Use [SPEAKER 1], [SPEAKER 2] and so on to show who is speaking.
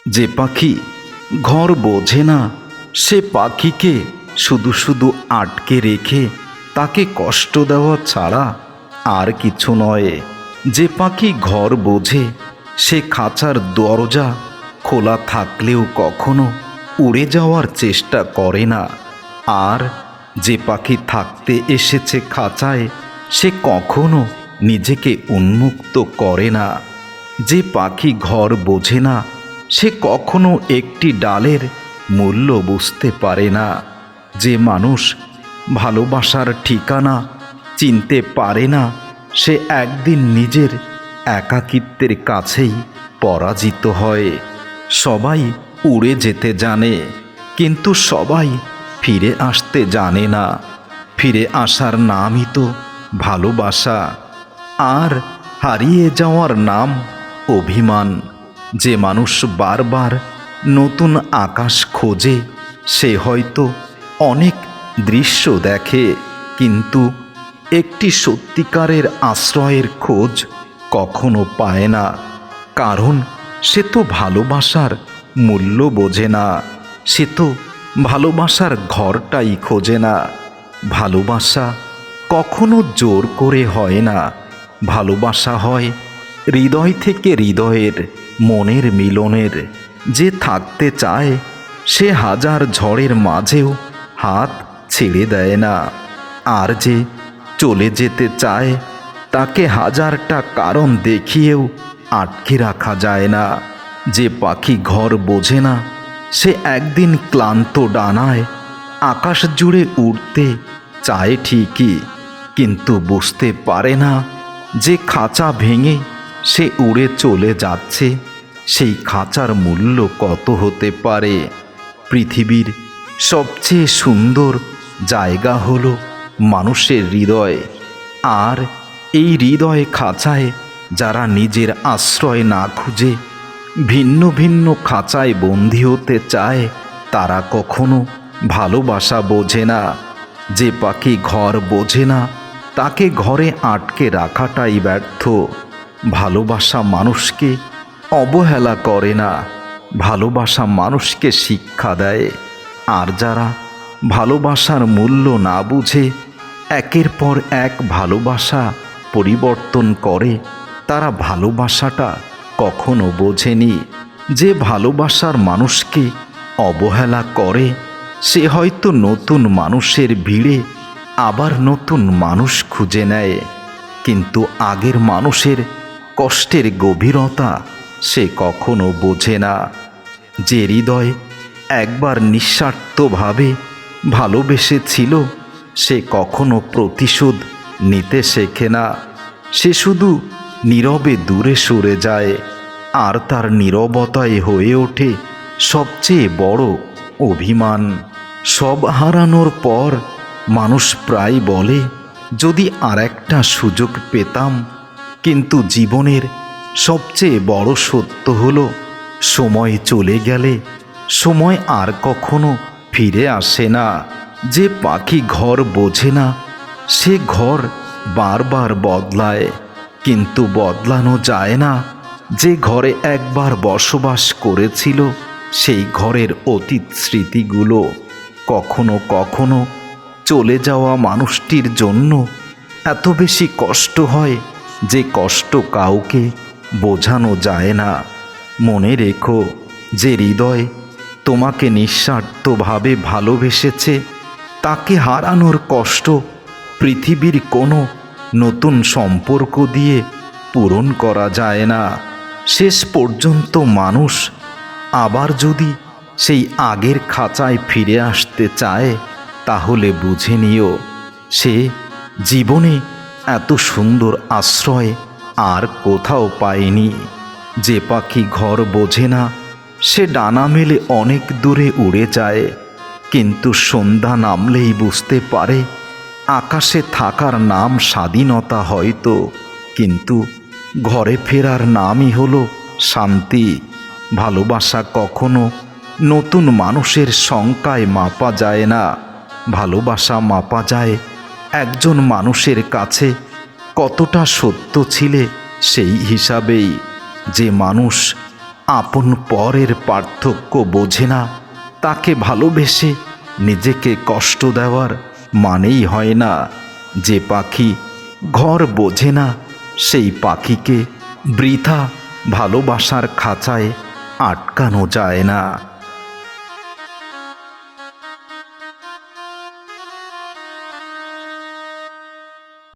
[SPEAKER 1] যে পাখি ঘর বোঝে না, সে পাখিকে শুধু শুধু আটকে রেখে তাকে কষ্ট দেওয়া ছাড়া আর কিছু নয়। যে পাখি ঘর বোঝে, সে খাঁচার দরজা খোলা থাকলেও কখনো উড়ে যাওয়ার চেষ্টা করে না। আর যে পাখি থাকতে এসেছে খাঁচায়, সে কখনো নিজেকে উন্মুক্ত করে না। যে পাখি ঘর বোঝে না, সে কখনো একটি ডালের মূল্য বুঝতে পারে না। যে মানুষ ভালোবাসার ঠিকানা চিনতে পারে না, সে একদিন নিজের একাকিত্বের কাছেই পরাজিত হয়। সবাই উড়ে যেতে জানে, কিন্তু সবাই ফিরে আসতে জানে না। ফিরে আসার নামই তো ভালোবাসা, আর হারিয়ে যাওয়ার নাম অভিমান। যে মানুষ বারবার নতুন আকাশ খোঁজে, সে হয়তো অনেক দৃশ্য দেখে, কিন্তু একটি সত্যিকারের আশ্রয়ের খোঁজ কখনো পায় না। কারণ সে তো ভালোবাসার মূল্য বোঝে না। সে তো ভালোবাসার ঘরটাই খোঁজে না। ভালোবাসা কখনো জোর করে হয় না। ভালোবাসা হয় হৃদয় থেকে হৃদয়ের, মনের মিলনের। যে থাকতে চায়, সে হাজার ঝড়ের মাঝেও হাত ছেড়ে দেয় না। আর যে চলে যেতে চায়, তাকে হাজারটা কারণ দেখিয়েও আটকে রাখা যায় না। যে পাখি ঘর বোঝে না, সে একদিন ক্লান্ত ডানায় আকাশ জুড়ে উড়তে চায় ঠিকই, কিন্তু বুঝতে পারে না যে খাঁচা ভেঙে সে উড়ে চলে যাচ্ছে, সেই খাঁচার মূল্য কত হতে পারে। পৃথিবীর সবচেয়ে সুন্দর জায়গা হলো মানুষের হৃদয়। আর এই হৃদয় খাঁচায় যারা নিজের আশ্রয় না খুঁজে ভিন্ন ভিন্ন খাঁচায় বন্দী হতে চায়, তারা কখনো ভালোবাসা বোঝে না। যে পাখি ঘর বোঝে না, তাকে ঘরে আটকে রাখাটাই ব্যর্থ। ভালোবাসা মানুষকে অবহেলা করে না, ভালোবাসা মানুষকে শিক্ষা দেয়। আর যারা ভালোবাসার মূল্য না বুঝে একের পর এক ভালোবাসা পরিবর্তন করে, তারা ভালোবাসাটা কখনো বোঝেনি। যে ভালোবাসার মানুষকে অবহেলা করে, সে হয়তো নতুন মানুষের ভিড়ে আবার নতুন মানুষ খুঁজে নেয়, কিন্তু আগের মানুষের কষ্টের গভীরতা সে কখনো বোঝে না। যে হৃদয় একবার নিঃস্বার্থভাবে ভালোবেসেছিল, সে কখনো প্রতিশোধ নিতে শেখে না। সে শুধু নীরবে দূরে সরে যায়, আর তার নীরবতায় হয়ে ওঠে সবচেয়ে বড় অভিমান। সব হারানোর পর মানুষ প্রায় বলে, যদি আর একটা সুযোগ পেতাম। কিন্তু জীবনের সবচেয়ে বড় সত্য হলো, সময় চলে গেলে সময় আর কখনো ফিরে আসে না। যে পাখি ঘর বোঝে না, সে ঘর বারবার বদলায়, কিন্তু বদলানো যায় না যে ঘরে একবার বসবাস করেছিল, সেই ঘরের অতীত স্মৃতিগুলো। কখনো কখনো চলে যাওয়া মানুষটির জন্য এত বেশি কষ্ট হয় যে কষ্ট কাউকে বোঝানো যায় না। মনে রেখো, যে হৃদয় তোমাকে নিঃস্বার্থভাবে ভালোবেসেছে, তাকে হারানোর কষ্ট পৃথিবীর কোনো নতুন সম্পর্ক দিয়ে পূরণ করা যায় না। শেষ পর্যন্ত মানুষ আবার যদি সেই আগের খাঁচায় ফিরে আসতে চায়, তাহলে বুঝে নিও, সে জীবনে এত সুন্দর আশ্রয় আর কোথাও পায়নি। যে পাখি ঘর বোঝে না, সে ডানা মেলে অনেক দূরে উড়ে যায়, কিন্তু সন্ধ্যা নামলেই বুঝতে পারে আকাশে থাকার নাম স্বাধীনতা হয়তো, কিন্তু ঘরে ফেরার নামই হলো শান্তি। ভালোবাসা কখনো নতুন মানুষের সংখ্যায় মাপা যায় না, ভালোবাসা মাপা যায় একজন মানুষের কাছে কতটা সত্য ছিলে সেই হিসাবেই। যে মানুষ আপন পরের পার্থক্য বোঝে না, তাকে ভালোবেসে নিজেকে কষ্ট দেওয়ার মানেই হয় না। যে পাখি ঘর বোঝে না, সেই পাখিকে বৃথা ভালোবাসার খাঁচায় আটকানো যায় না।